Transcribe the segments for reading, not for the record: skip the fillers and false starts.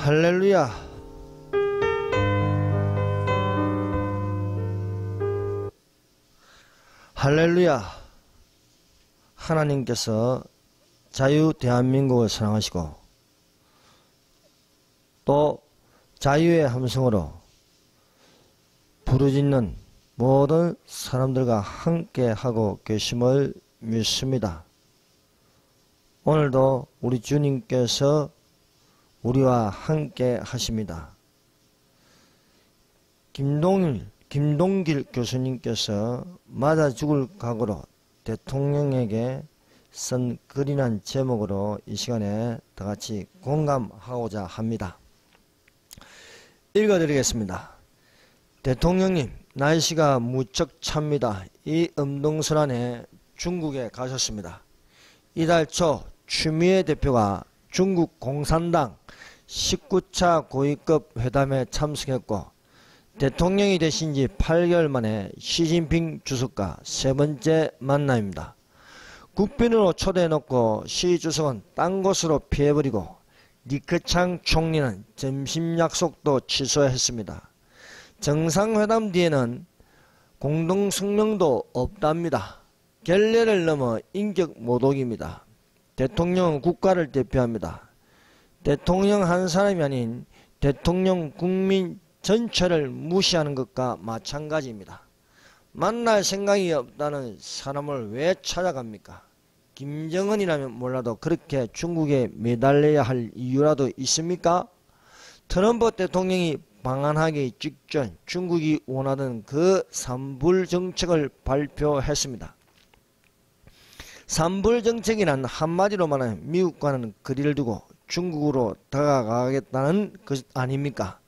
할렐루야. 할렐루야. 하나님께서 자유 대한민국을 사랑하시고 또 자유의 함성으로 부르짖는 모든 사람들과 함께 하고 계심을 믿습니다. 오늘도 우리 주님께서 우리와 함께 하십니다. 김동길 교수님께서 맞아 죽을 각오로 대통령에게 쓴 글이란 제목으로 이 시간에 다같이 공감하고자 합니다. 읽어드리겠습니다. 대통령님, 날씨가 무척 찹니다. 이 음동설 안에 중국에 가셨습니다. 이달 초 추미애 대표가 중국 공산당 19차 고위급 회담에 참석했고 대통령이 되신 지 8개월 만에 시진핑 주석과 세 번째 만남입니다. 국빈으로 초대해놓고 시 주석은 딴 곳으로 피해버리고 리크창 총리는 점심 약속도 취소했습니다. 정상회담 뒤에는 공동성명도 없답니다. 결례를 넘어 인격 모독입니다. 대통령은 국가를 대표합니다. 대통령 한 사람이 아닌 대통령 국민 전체를 무시하는 것과 마찬가지입니다. 만날 생각이 없다는 사람을 왜 찾아갑니까? 김정은이라면 몰라도 그렇게 중국에 매달려야 할 이유라도 있습니까? 트럼프 대통령이 방한하기 직전 중국이 원하던 그 삼불 정책을 발표했습니다. 삼불 정책이란 한마디로 말하면 미국과는 거리를 두고 중국으로 다가가겠다는 것 아닙니까?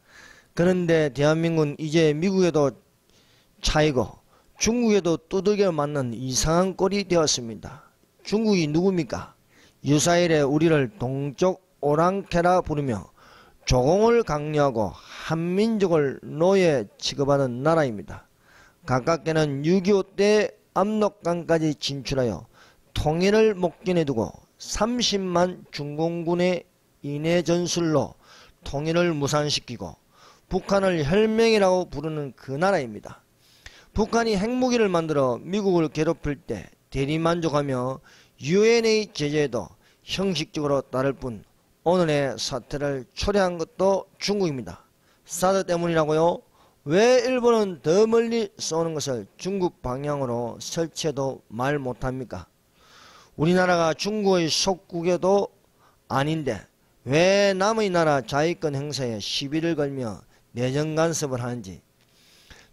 그런데 대한민국은 이제 미국에도 차이고 중국에도 두들겨 맞는 이상한 꼴이 되었습니다. 중국이 누굽니까? 유사일에 우리를 동쪽 오랑캐라 부르며 조공을 강요하고 한민족을 노예 취급하는 나라입니다. 가깝게는 6.25 때 압록강까지 진출하여 통일을 목전에 두고 30만 중공군의 인해 전술로 통일을 무산시키고 북한을 혈맹이라고 부르는 그 나라입니다. 북한이 핵무기를 만들어 미국을 괴롭힐 때 대리만족하며 UNA 제재에도 형식적으로 따를 뿐 오늘의 사태를 초래한 것도 중국입니다. 사드 때문이라고요? 왜 일본은 더 멀리 쏘는 것을 중국 방향으로 설치해도 말 못합니까? 우리나라가 중국의 속국에도 아닌데 왜 남의 나라 자위권 행사에 시비를 걸며 내정 간섭을 하는지.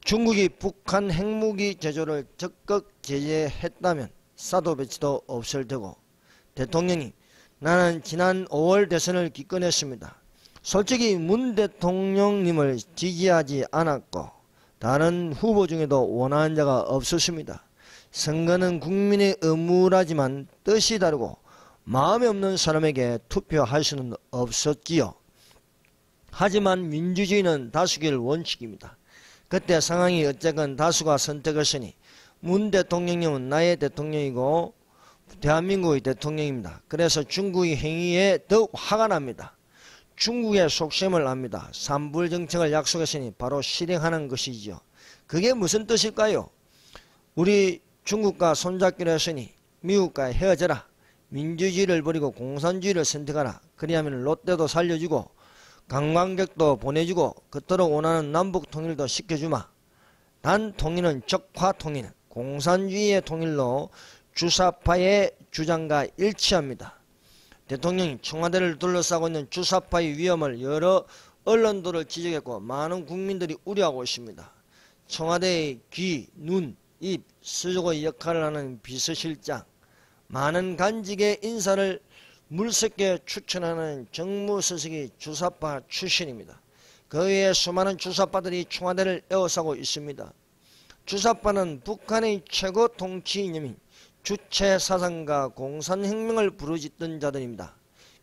중국이 북한 핵무기 제조를 적극 제재했다면 사드 배치도 없을 테고. 대통령님, 나는 지난 5월 대선을 기권했습니다. 솔직히 문 대통령님을 지지하지 않았고 다른 후보 중에도 원하는 자가 없었습니다. 선거는 국민의 의무라지만 뜻이 다르고 마음에 없는 사람에게 투표할 수는 없었지요. 하지만 민주주의는 다수결 원칙입니다. 그때 상황이 어쨌건 다수가 선택했으니 문 대통령님은 나의 대통령이고 대한민국의 대통령입니다. 그래서 중국의 행위에 더 화가 납니다. 중국의 속셈을 압니다. 삼불 정책을 약속했으니 바로 실행하는 것이죠. 그게 무슨 뜻일까요? 우리 중국과 손잡기로 했으니 미국과 헤어져라. 민주주의를 버리고 공산주의를 선택하라. 그리하면 롯데도 살려주고 관광객도 보내주고 그토록 원하는 남북 통일도 시켜주마. 단 통일은 적화 통일, 공산주의의 통일로 주사파의 주장과 일치합니다. 대통령이 청와대를 둘러싸고 있는 주사파의 위험을 여러 언론들을 지적했고 많은 국민들이 우려하고 있습니다. 청와대의 귀, 눈, 입, 수족의 역할을 하는 비서실장, 많은 간직의 인사를 물색에 추천하는 정무수석이 주사파 출신입니다. 그 외에 수많은 주사파들이 청와대를 에워싸고 있습니다. 주사파는 북한의 최고 통치 이념인 주체사상과 공산혁명을 부르짖던 자들입니다.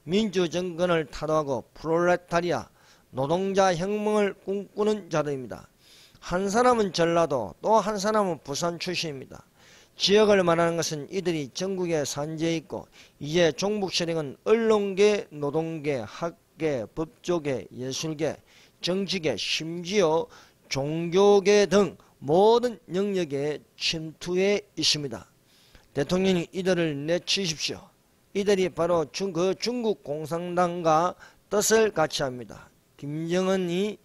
민주정권을 타도하고 프롤레타리아 노동자 혁명을 꿈꾸는 자들입니다. 한 사람은 전라도, 또 한 사람은 부산 출신입니다. 지역을 말하는 것은 이들이 전국에 산재해 있고, 이제 종북 세력은 언론계, 노동계, 학계, 법조계, 예술계, 정치계, 심지어 종교계 등 모든 영역에 침투해 있습니다. 대통령이 이들을 내치십시오. 이들이 바로 중국 공산당과 뜻을 같이 합니다. 김정은이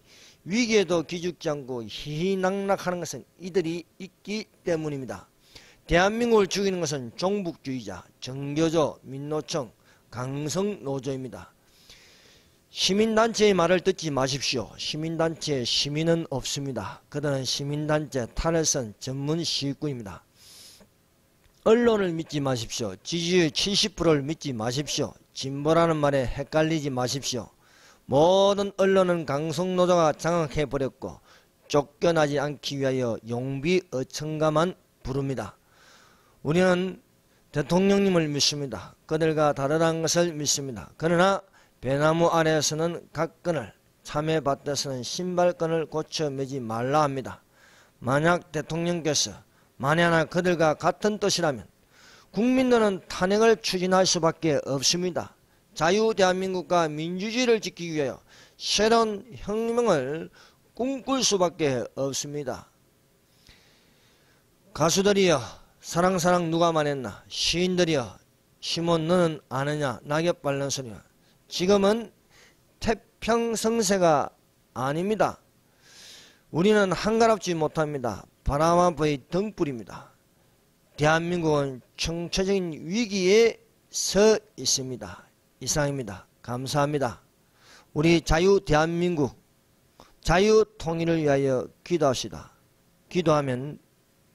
위기에도 기죽지 않고 희희낙낙하는 것은 이들이 있기 때문입니다. 대한민국을 죽이는 것은 종북주의자, 정교조, 민노총, 강성노조입니다. 시민단체의 말을 듣지 마십시오. 시민단체에 시민은 없습니다. 그들은 시민단체 탄핵선 전문 시위꾼입니다. 언론을 믿지 마십시오. 지지율 70%를 믿지 마십시오. 진보라는 말에 헷갈리지 마십시오. 모든 언론은 강성노조가 장악해버렸고 쫓겨나지 않기 위하여 용비어천가만 부릅니다. 우리는 대통령님을 믿습니다. 그들과 다르다는 것을 믿습니다. 그러나 배나무 아래에서는 각끈을, 참외밭에서는 신발끈을 고쳐 매지 말라 합니다. 만약 대통령께서 만약에 그들과 같은 뜻이라면 국민들은 탄핵을 추진할 수밖에 없습니다. 자유 대한민국과 민주주의를 지키기 위하여 새로운 혁명을 꿈꿀 수밖에 없습니다. 가수들이여 사랑사랑 누가 말했나, 시인들이여 시몬 너는 아느냐, 낙엽 밟는 소리야. 지금은 태평성세가 아닙니다. 우리는 한가롭지 못합니다. 바람아버의 등불입니다. 대한민국은 총체적인 위기에 서 있습니다. 이상입니다. 감사합니다. 우리 자유 대한민국, 자유 통일을 위하여 기도합시다. 기도하면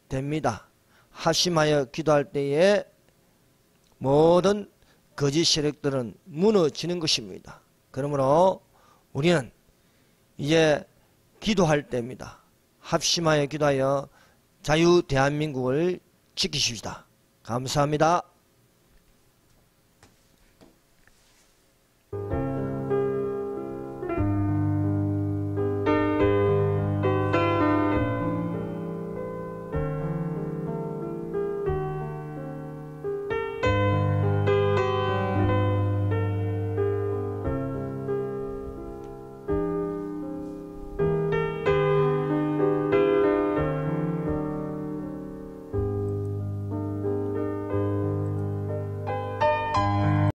됩니다. 합심하여 기도할 때에 모든 거짓 세력들은 무너지는 것입니다. 그러므로 우리는 이제 기도할 때입니다. 합심하여 기도하여 자유 대한민국을 지키십시다. 감사합니다.